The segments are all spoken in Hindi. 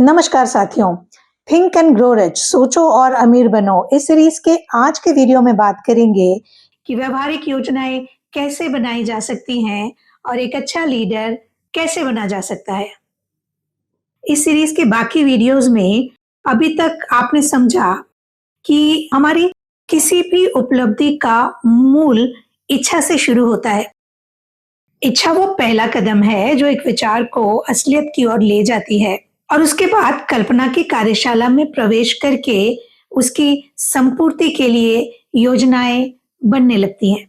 नमस्कार साथियों। थिंक एंड ग्रो रिच, सोचो और अमीर बनो, इस सीरीज के आज के वीडियो में बात करेंगे कि व्यवहारिक योजनाएं कैसे बनाई जा सकती हैं और एक अच्छा लीडर कैसे बना जा सकता है। इस सीरीज के बाकी वीडियोस में अभी तक आपने समझा कि हमारी किसी भी उपलब्धि का मूल इच्छा से शुरू होता है। इच्छा वो पहला कदम है जो एक विचार को असलियत की ओर ले जाती है और उसके बाद कल्पना की कार्यशाला में प्रवेश करके उसकी संपूर्ति के लिए योजनाएं बनने लगती हैं।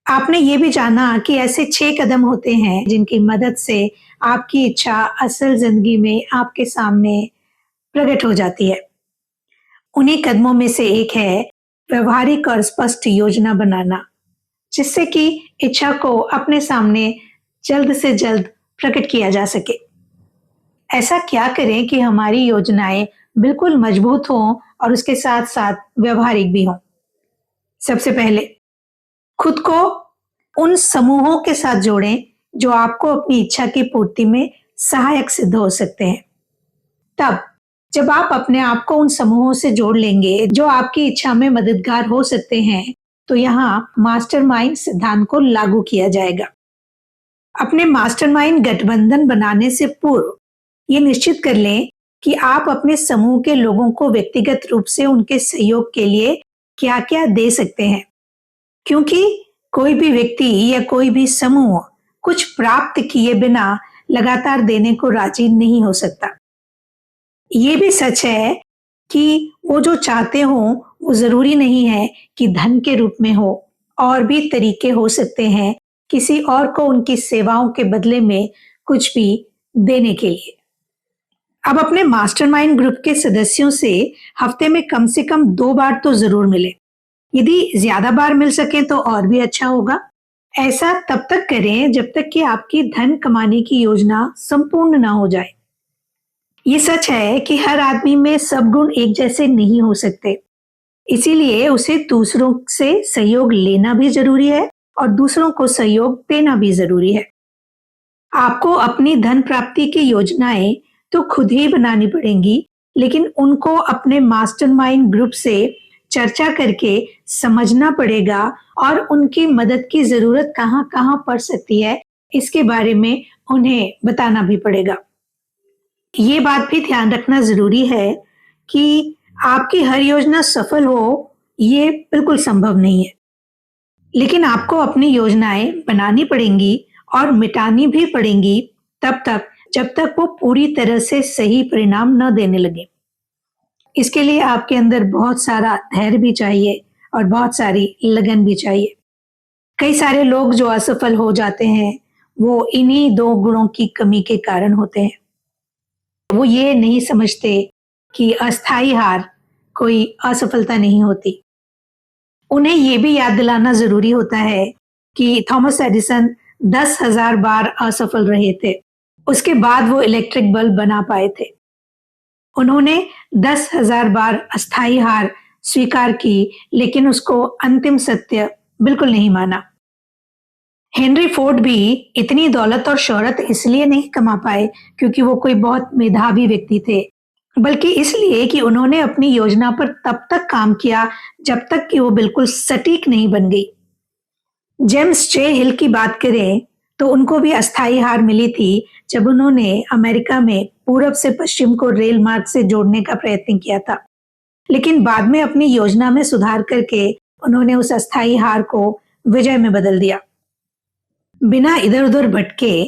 आपने ये भी जाना कि ऐसे 6 कदम होते हैं जिनकी मदद से आपकी इच्छा असल जिंदगी में आपके सामने प्रकट हो जाती है। उन्हीं कदमों में से एक है व्यवहारिक और स्पष्ट योजना बनाना, जिससे कि इच्छा को अपने सामने जल्द से जल्द प्रकट किया जा सके। ऐसा क्या करें कि हमारी योजनाएं बिल्कुल मजबूत हों और उसके साथ साथ व्यवहारिक भी हों। सबसे पहले खुद को उन समूहों के साथ जोड़ें जो आपको अपनी इच्छा की पूर्ति में सहायक सिद्ध हो सकते हैं। तब जब आप अपने आप को उन समूहों से जोड़ लेंगे जो आपकी इच्छा में मददगार हो सकते हैं, तो यहाँ मास्टरमाइंड सिद्धांत को लागू किया जाएगा। अपने मास्टरमाइंड गठबंधन बनाने से पूर्व ये निश्चित कर लें कि आप अपने समूह के लोगों को व्यक्तिगत रूप से उनके सहयोग के लिए क्या-क्या दे सकते हैं, क्योंकि कोई भी व्यक्ति या कोई भी समूह कुछ प्राप्त किए बिना लगातार देने को राजी नहीं हो सकता। ये भी सच है कि वो जो चाहते हो वो जरूरी नहीं है कि धन के रूप में हो, और भी तरीके हो सकते हैं किसी और को उनकी सेवाओं के बदले में कुछ भी देने के लिए। अब अपने मास्टरमाइंड ग्रुप के सदस्यों से हफ्ते में कम से कम 2 बार तो जरूर मिले। यदि ज्यादा बार मिल सके तो और भी अच्छा होगा। ऐसा तब तक करें जब तक कि आपकी धन कमाने की योजना संपूर्ण ना हो जाए। ये सच है कि हर आदमी में सब गुण एक जैसे नहीं हो सकते, इसीलिए उसे दूसरों से सहयोग लेना भी जरूरी है और दूसरों को सहयोग देना भी जरूरी है। आपको अपनी धन प्राप्ति की योजनाएं तो खुद ही बनानी पड़ेंगी, लेकिन उनको अपने मास्टरमाइंड ग्रुप से चर्चा करके समझना पड़ेगा और उनकी मदद की जरूरत कहाँ-कहाँ पड़ सकती है, इसके बारे में उन्हें बताना भी पड़ेगा। ये बात भी ध्यान रखना जरूरी है कि आपकी हर योजना सफल हो, ये बिल्कुल संभव नहीं है। लेकिन आपको अपनी योजनाएं बनानी पड़ेंगी और मिटानी भी पड़ेंगी तब तक जब तक वो पूरी तरह से सही परिणाम न देने लगे। इसके लिए आपके अंदर बहुत सारा धैर्य भी चाहिए और बहुत सारी लगन भी चाहिए। कई सारे लोग जो असफल हो जाते हैं वो इन्हीं 2 गुणों की कमी के कारण होते हैं। वो ये नहीं समझते कि अस्थाई हार कोई असफलता नहीं होती। उन्हें ये भी याद दिलाना जरूरी होता है कि थॉमस एडिसन 10,000 बार असफल रहे थे, उसके बाद वो इलेक्ट्रिक बल्ब बना पाए थे। उन्होंने 10,000 बार अस्थाई हार स्वीकार की, लेकिन उसको अंतिम सत्य बिल्कुल नहीं माना। हेनरी फोर्ड भी इतनी दौलत और शोहरत इसलिए नहीं कमा पाए क्योंकि वो कोई बहुत मेधावी व्यक्ति थे, बल्कि इसलिए कि उन्होंने अपनी योजना पर तब तक काम किया जब तक कि वो बिल्कुल सटीक नहीं बन गई। जेम्स जे हिल की बात करें तो उनको भी अस्थाई हार मिली थी जब उन्होंने अमेरिका में पूरब से पश्चिम को रेल मार्ग से जोड़ने का प्रयत्न किया था, लेकिन बाद में अपनी योजना में सुधार करके उन्होंने उस अस्थाई हार को विजय में बदल दिया। बिना इधर उधर भटके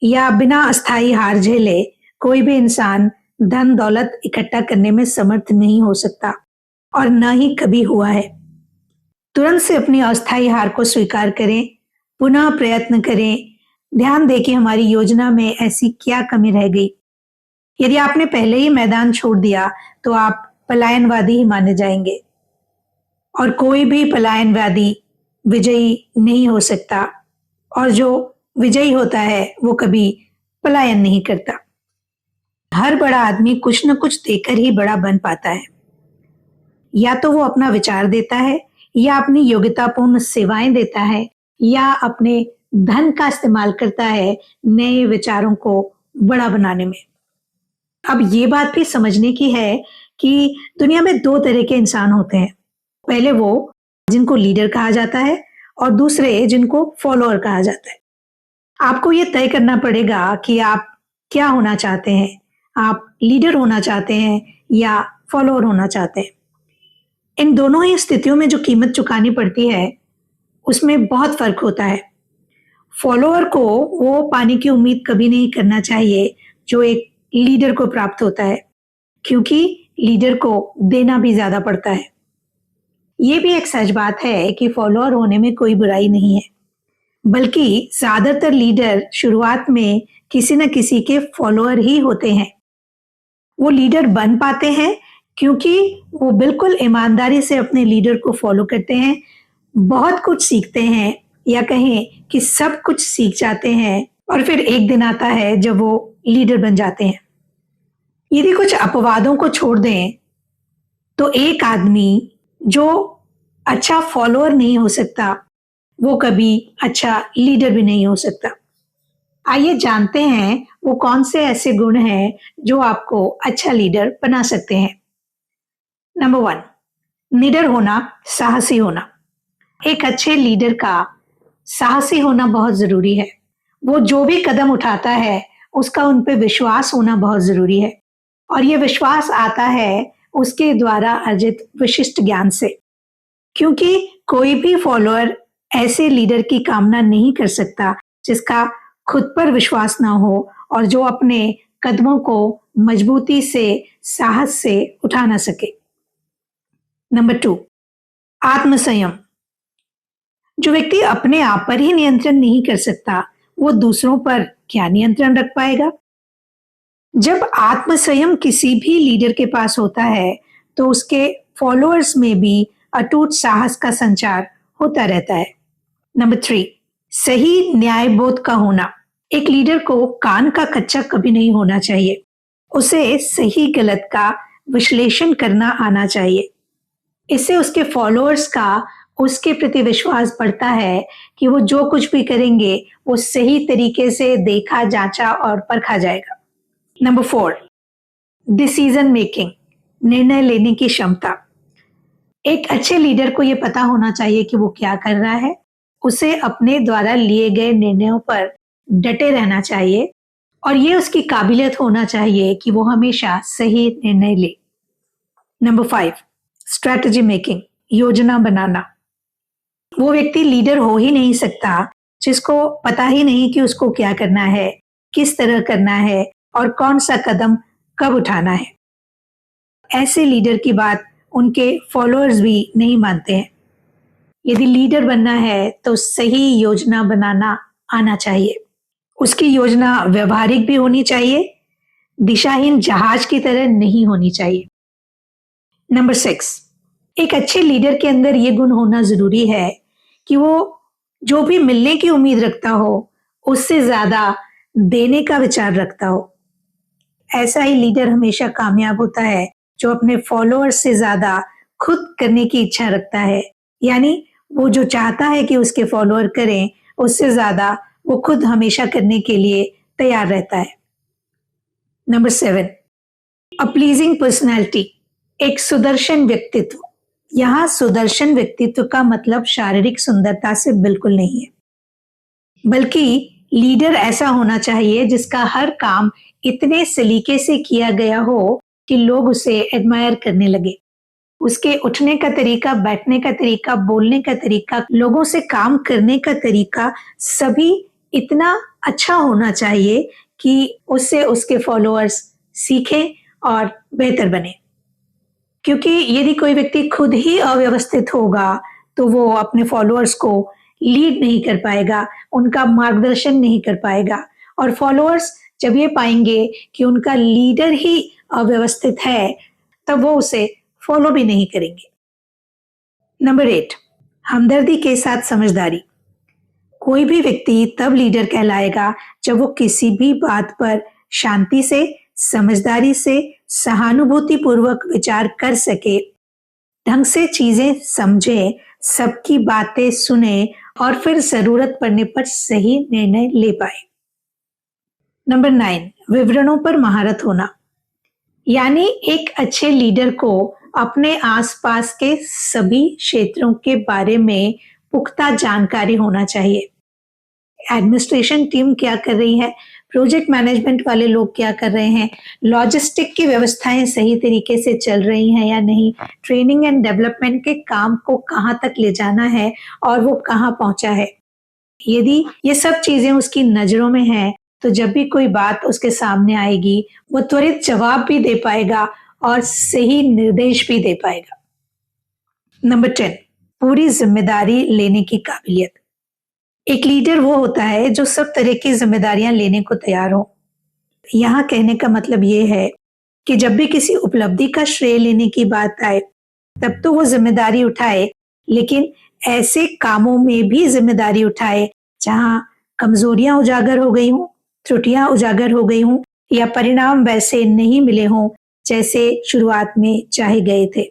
या बिना अस्थाई हार झेले कोई भी इंसान धन दौलत इकट्ठा करने में समर्थ नहीं हो सकता और न ही कभी हुआ है। तुरंत से अपनी अस्थाई हार को स्वीकार करें, पुनः प्रयत्न करें, ध्यान दें कि हमारी योजना में ऐसी क्या कमी रह गई। यदि आपने पहले ही मैदान छोड़ दिया तो आप पलायनवादी ही माने जाएंगे, और कोई भी पलायनवादी विजयी नहीं हो सकता, और जो विजयी होता है वो कभी पलायन नहीं करता। हर बड़ा आदमी कुछ न कुछ देकर ही बड़ा बन पाता है। या तो वो अपना विचार देता है, या अपनी योग्यतापूर्ण सेवाएं देता है, या अपने धन का इस्तेमाल करता है नए विचारों को बड़ा बनाने में। अब ये बात भी समझने की है कि दुनिया में दो तरह के इंसान होते हैं। पहले वो जिनको लीडर कहा जाता है और दूसरे जिनको फॉलोअर कहा जाता है। आपको ये तय करना पड़ेगा कि आप क्या होना चाहते हैं। आप लीडर होना चाहते हैं या फॉलोअर होना चाहते हैं। इन दोनों ही स्थितियों में जो कीमत चुकानी पड़ती है उसमें बहुत फर्क होता है। फॉलोअर को वो पाने की उम्मीद कभी नहीं करना चाहिए जो एक लीडर को प्राप्त होता है, क्योंकि लीडर को देना भी ज्यादा पड़ता है। ये भी एक सच बात है कि फॉलोअर होने में कोई बुराई नहीं है, बल्कि ज्यादातर लीडर शुरुआत में किसी न किसी के फॉलोअर ही होते हैं। वो लीडर बन पाते हैं क्योंकि वो बिल्कुल ईमानदारी से अपने लीडर को फॉलो करते हैं, बहुत कुछ सीखते हैं या कहें कि सब कुछ सीख जाते हैं और फिर एक दिन आता है जब वो लीडर बन जाते हैं। यदि कुछ अपवादों को छोड़ दें तो एक आदमी जो अच्छा फॉलोअर नहीं हो सकता वो कभी अच्छा लीडर भी नहीं हो सकता। आइए जानते हैं वो कौन से ऐसे गुण हैं जो आपको अच्छा लीडर बना सकते हैं। नंबर 1, निडर होना, साहसी होना। एक अच्छे लीडर का साहसी होना बहुत जरूरी है। वो जो भी कदम उठाता है उसका उन पे विश्वास होना बहुत जरूरी है, और ये विश्वास आता है उसके द्वारा अर्जित विशिष्ट ज्ञान से। क्योंकि कोई भी फॉलोअर ऐसे लीडर की कामना नहीं कर सकता जिसका खुद पर विश्वास ना हो और जो अपने कदमों को मजबूती से, साहस से उठा ना सके। नंबर 2, आत्मसंयम। जो व्यक्ति अपने आप पर ही नियंत्रण नहीं कर सकता वो दूसरों पर क्या नियंत्रण रख पाएगा। जब आत्मसंयम किसी भी लीडर के पास होता है तो उसके फॉलोअर्स में भी अटूट साहस का संचार होता रहता है। नंबर 3, सही न्यायबोध का होना। एक लीडर को कान का कच्चा कभी नहीं होना चाहिए। उसे सही गलत का विश्लेषण करना आना चाहिए। इससे उसके फॉलोअर्स का उसके प्रति विश्वास बढ़ता है कि वो जो कुछ भी करेंगे वो सही तरीके से देखा, जांचा और परखा जाएगा। नंबर 4, डिसीजन मेकिंग, निर्णय लेने की क्षमता। एक अच्छे लीडर को ये पता होना चाहिए कि वो क्या कर रहा है। उसे अपने द्वारा लिए गए निर्णयों पर डटे रहना चाहिए और ये उसकी काबिलियत होना चाहिए कि वो हमेशा सही निर्णय ले। नंबर 5, स्ट्रैटेजी मेकिंग, योजना बनाना। वो व्यक्ति लीडर हो ही नहीं सकता जिसको पता ही नहीं कि उसको क्या करना है, किस तरह करना है और कौन सा कदम कब उठाना है। ऐसे लीडर की बात उनके फॉलोअर्स भी नहीं मानते हैं। यदि लीडर बनना है तो सही योजना बनाना आना चाहिए। उसकी योजना व्यवहारिक भी होनी चाहिए, दिशाहीन जहाज की तरह नहीं होनी चाहिए। नंबर 6, एक अच्छे लीडर के अंदर ये गुण होना जरूरी है कि वो जो भी मिलने की उम्मीद रखता हो उससे ज्यादा देने का विचार रखता हो। ऐसा ही लीडर हमेशा कामयाब होता है जो अपने फॉलोअर्स से ज्यादा खुद करने की इच्छा रखता है। यानी वो जो चाहता है कि उसके फॉलोअर करें उससे ज्यादा वो खुद हमेशा करने के लिए तैयार रहता है। नंबर 7, अ प्लीजिंग पर्सनैलिटी, एक सुदर्शन व्यक्तित्व। यहाँ सुदर्शन व्यक्तित्व का मतलब शारीरिक सुंदरता से बिल्कुल नहीं है, बल्कि लीडर ऐसा होना चाहिए जिसका हर काम इतने सलीके से किया गया हो कि लोग उसे एडमायर करने लगे। उसके उठने का तरीका, बैठने का तरीका, बोलने का तरीका, लोगों से काम करने का तरीका सभी इतना अच्छा होना चाहिए कि उससे उसके फॉलोअर्स सीखें और बेहतर बने। क्योंकि यदि कोई व्यक्ति खुद ही अव्यवस्थित होगा तो वो अपने फॉलोअर्स को लीड नहीं कर पाएगा, उनका मार्गदर्शन नहीं कर पाएगा, और फॉलोअर्स जब ये पाएंगे कि उनका लीडर ही अव्यवस्थित है तब वो उसे फॉलो भी नहीं करेंगे। नंबर 8, हमदर्दी के साथ समझदारी। कोई भी व्यक्ति तब लीडर कहलाएगा जब वो किसी भी बात पर शांति से, समझदारी से, सहानुभूति पूर्वक विचार कर सके, ढंग से चीजें समझे, सबकी बातें सुने और फिर जरूरत पड़ने पर सही निर्णय ले पाए। नंबर 9, विवरणों पर महारत होना। यानी एक अच्छे लीडर को अपने आसपास के सभी क्षेत्रों के बारे में पुख्ता जानकारी होना चाहिए। एडमिनिस्ट्रेशन टीम क्या कर रही है, प्रोजेक्ट मैनेजमेंट वाले लोग क्या कर रहे हैं, लॉजिस्टिक की व्यवस्थाएं सही तरीके से चल रही हैं या नहीं, ट्रेनिंग एंड डेवलपमेंट के काम को कहाँ तक ले जाना है और वो कहाँ पहुंचा है। यदि ये सब चीजें उसकी नजरों में हैं, तो जब भी कोई बात उसके सामने आएगी, वो त्वरित जवाब भी दे पाएगा और सही निर्देश भी दे पाएगा। नंबर 10, पूरी जिम्मेदारी लेने की काबिलियत। एक लीडर वो होता है जो सब तरह की जिम्मेदारियां लेने को तैयार हो। यहाँ कहने का मतलब ये है कि जब भी किसी उपलब्धि का श्रेय लेने की बात आए, तब तो वो जिम्मेदारी उठाए, लेकिन ऐसे कामों में भी जिम्मेदारी उठाए जहां कमजोरियां उजागर हो गई हों, त्रुटियां उजागर हो गई हों या परिणाम वैसे नहीं मिले हों जैसे शुरुआत में चाहे गए थे।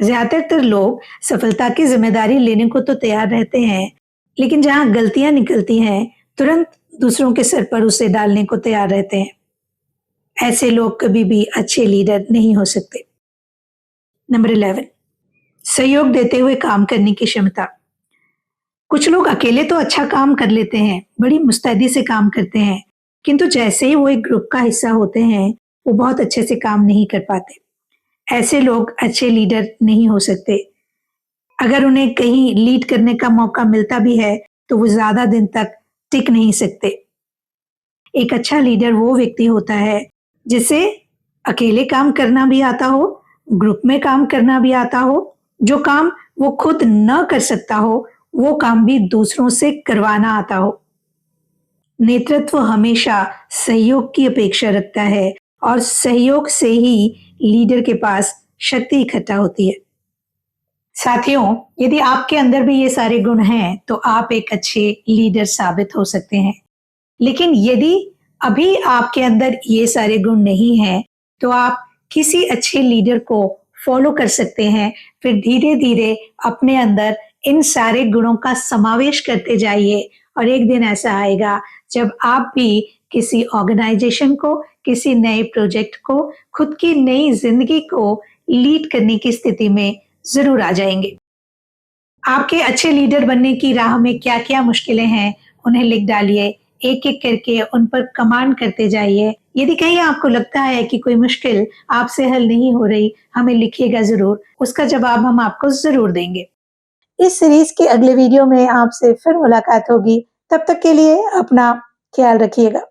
ज्यादातर लोग सफलता की जिम्मेदारी लेने को तो तैयार रहते हैं, लेकिन जहां गलतियां निकलती हैं, तुरंत दूसरों के सर पर उसे डालने को तैयार रहते हैं। ऐसे लोग कभी भी अच्छे लीडर नहीं हो सकते। नंबर 11, सहयोग देते हुए काम करने की क्षमता। कुछ लोग अकेले तो अच्छा काम कर लेते हैं, बड़ी मुस्तैदी से काम करते हैं, किंतु जैसे ही वो एक ग्रुप का हिस्सा होते हैं, वो बहुत अच्छे से काम नहीं कर पाते। ऐसे लोग अच्छे लीडर नहीं हो सकते। अगर उन्हें कहीं लीड करने का मौका मिलता भी है, तो वो ज्यादा दिन तक टिक नहीं सकते। एक अच्छा लीडर वो व्यक्ति होता है जिसे अकेले काम करना भी आता हो, ग्रुप में काम करना भी आता हो, जो काम वो खुद न कर सकता हो, वो काम भी दूसरों से करवाना आता हो। नेतृत्व हमेशा सहयोग की अपेक्षा रखता है और सहयोग से ही लीडर के पास शक्ति इकट्ठा होती है। साथियों, यदि आपके अंदर भी ये सारे गुण हैं, तो आप एक अच्छे लीडर साबित हो सकते हैं। लेकिन यदि अभी आपके अंदर ये सारे गुण नहीं हैं, तो आप किसी अच्छे लीडर को फॉलो कर सकते हैं। फिर धीरे धीरे अपने अंदर इन सारे गुणों का समावेश करते जाइए और एक दिन ऐसा आएगा जब आप भी किसी ऑर्गेनाइजेशन को, किसी नए प्रोजेक्ट को, खुद की नई जिंदगी को लीड करने की स्थिति में जरूर आ जाएंगे। आपके अच्छे लीडर बनने की राह में क्या क्या मुश्किलें हैं, उन्हें लिख डालिए। एक एक करके उन पर कमांड करते जाइए। यदि कहीं आपको लगता है कि कोई मुश्किल आपसे हल नहीं हो रही, हमें लिखिएगा जरूर, उसका जवाब हम आपको जरूर देंगे। इस सीरीज के अगले वीडियो में आपसे फिर मुलाकात होगी। तब तक के लिए अपना ख्याल रखिएगा।